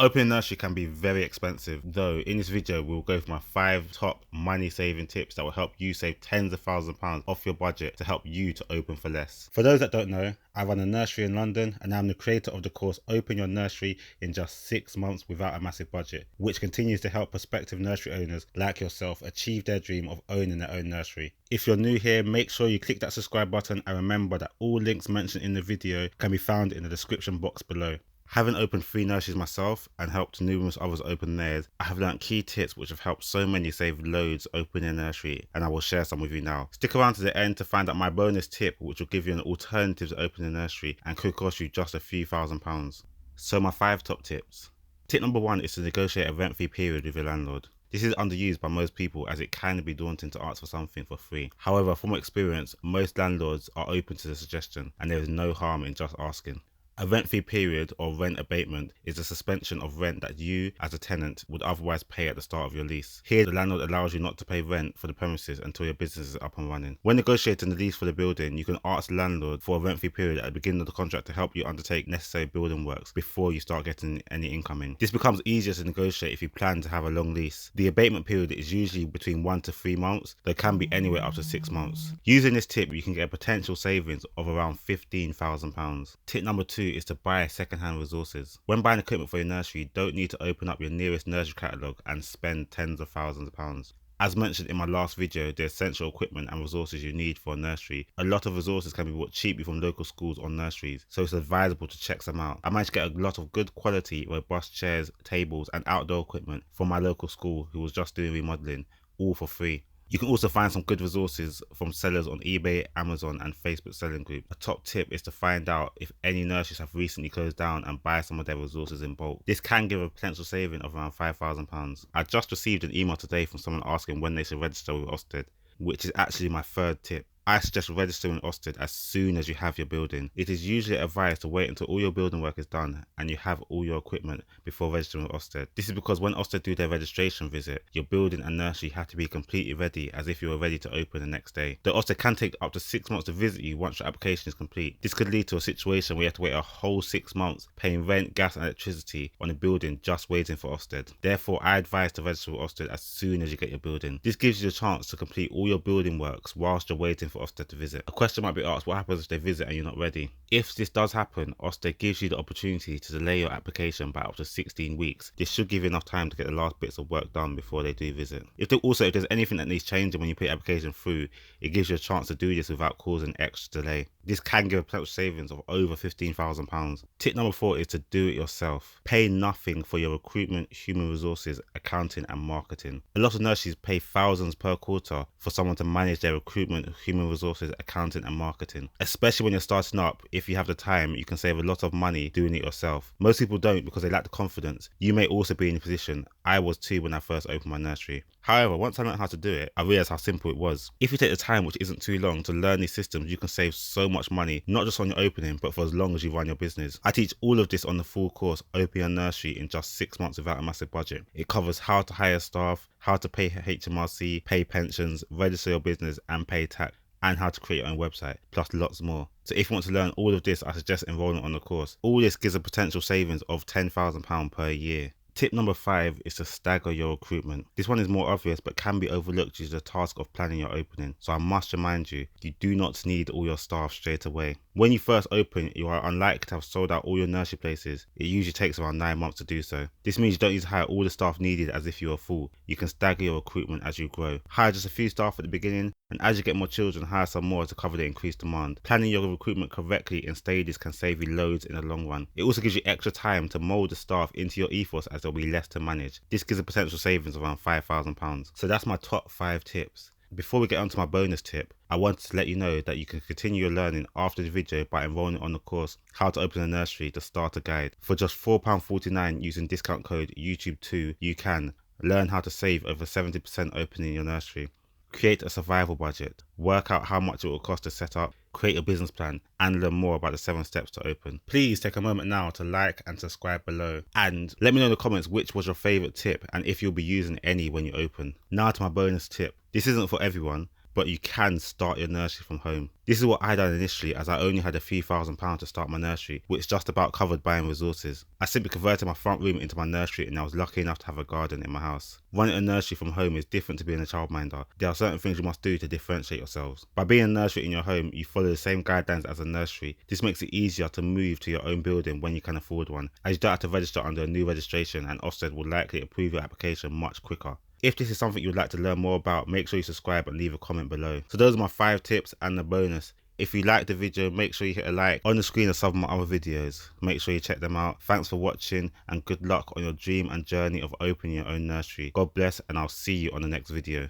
Opening a nursery can be very expensive, though in this video we'll go through my 5 top money saving tips that will help you save tens of thousands of pounds off your budget to help you to open for less. For those that don't know, I run a nursery in London and I'm the creator of the course Open Your Nursery in just 6 months without a massive budget, which continues to help prospective nursery owners like yourself achieve their dream of owning their own nursery. If you're new here, make sure you click that subscribe button and remember that all links mentioned in the video can be found in the description box below. Having opened 3 nurseries myself and helped numerous others open theirs, I have learned key tips which have helped so many save loads opening a nursery, and I will share some with you now. Stick around to the end to find out my bonus tip which will give you an alternative to opening a nursery and could cost you just a few £1,000s. So my 5 top tips. Tip number 1 is to negotiate a rent-free period with your landlord. This is underused by most people as it can be daunting to ask for something for free. However, from experience, most landlords are open to the suggestion and there is no harm in just asking. A rent-free period or rent abatement is a suspension of rent that you, as a tenant, would otherwise pay at the start of your lease. Here, the landlord allows you not to pay rent for the premises until your business is up and running. When negotiating the lease for the building, you can ask the landlord for a rent-free period at the beginning of the contract to help you undertake necessary building works before you start getting any income in. This becomes easier to negotiate if you plan to have a long lease. The abatement period is usually between 1 to 3 months, though can be anywhere up to 6 months. Using this tip, you can get a potential savings of around £15,000. Tip number 2 is to buy second-hand resources. When buying equipment for your nursery, you don't need to open up your nearest nursery catalogue and spend tens of thousands of pounds. As mentioned in my last video, the essential equipment and resources you need for a nursery. A lot of resources can be bought cheaply from local schools or nurseries, so it's advisable to check them out. I managed to get a lot of good quality, robust chairs, tables and outdoor equipment from my local school who was just doing remodelling, all for free. You can also find some good resources from sellers on eBay, Amazon and Facebook selling group. A top tip is to find out if any nurseries have recently closed down and buy some of their resources in bulk. This can give a potential saving of around £5,000. I just received an email today from someone asking when they should register with Ofsted, which is actually my 3rd tip. I suggest registering Ofsted as soon as you have your building. It is usually advised to wait until all your building work is done and you have all your equipment before registering with Ofsted. This is because when Ofsted do their registration visit, your building and nursery have to be completely ready as if you were ready to open the next day. The Ofsted can take up to 6 months to visit you once your application is complete. This could lead to a situation where you have to wait a whole 6 months paying rent, gas and electricity on a building just waiting for Ofsted. Therefore, I advise to register with Ofsted as soon as you get your building. This gives you the chance to complete all your building works whilst you're waiting for Ofsted to visit. A question might be asked, what happens if they visit and you're not ready? If this does happen, Ofsted gives you the opportunity to delay your application by up to 16 weeks. This should give you enough time to get the last bits of work done before they do visit. If there's anything that needs changing when you put your application through, it gives you a chance to do this without causing extra delay. This can give a potential savings of over £15,000. Tip number 4 is to do it yourself. Pay nothing for your recruitment, human resources, accounting and marketing. A lot of nurseries pay thousands per quarter for someone to manage their recruitment, human resources, accounting and marketing. Especially when you're starting up, if you have the time, you can save a lot of money doing it yourself. Most people don't because they lack the confidence. You may also be in a position. I was too when I first opened my nursery. However, once I learned how to do it, I realised how simple it was. If you take the time, which isn't too long, to learn these systems, you can save so much money, not just on your opening, but for as long as you run your business. I teach all of this on the full course, Open Your Nursery in just 6 months without a massive budget. It covers how to hire staff, how to pay HMRC, pay pensions, register your business and pay tax, and how to create your own website, plus lots more. So if you want to learn all of this, I suggest enrolling on the course. All this gives a potential savings of £10,000 per year. Tip number 5 is to stagger your recruitment. This one is more obvious but can be overlooked due to the task of planning your opening. So I must remind you, you do not need all your staff straight away. When you first open, you are unlikely to have sold out all your nursery places. It usually takes around 9 months to do so. This means you don't need to hire all the staff needed as if you were full. You can stagger your recruitment as you grow. Hire just a few staff at the beginning, and as you get more children, hire some more to cover the increased demand. Planning your recruitment correctly in stages can save you loads in the long run. It also gives you extra time to mould the staff into your ethos as there will be less to manage. This gives a potential savings of around £5,000. So that's my top 5 tips. Before we get on to my bonus tip, I wanted to let you know that you can continue your learning after the video by enrolling on the course How to Open a Nursery, the Starter Guide. For just £4.49 using discount code YouTube2, you can learn how to save over 70% opening your nursery, create a survival budget, work out how much it will cost to set up, create a business plan, and learn more about the 7 steps to open. Please take a moment now to like and subscribe below, and let me know in the comments which was your favourite tip and if you'll be using any when you open. Now to my bonus tip. This isn't for everyone, but you can start your nursery from home. This is what I done initially, as I only had a few £1,000s to start my nursery, which just about covered buying resources. I simply converted my front room into my nursery, and I was lucky enough to have a garden in my house. Running a nursery from home is different to being a childminder. There are certain things you must do to differentiate yourselves. By being a nursery in your home, you follow the same guidelines as a nursery. This makes it easier to move to your own building when you can afford one, as you don't have to register under a new registration, and Ofsted will likely approve your application much quicker. If this is something you'd like to learn more about, make sure you subscribe and leave a comment below. So those are my 5 tips and the bonus. If you liked the video, make sure you hit a like. On the screen are some of my other videos. Make sure you check them out. Thanks for watching, and good luck on your dream and journey of opening your own nursery. God bless, and I'll see you on the next video.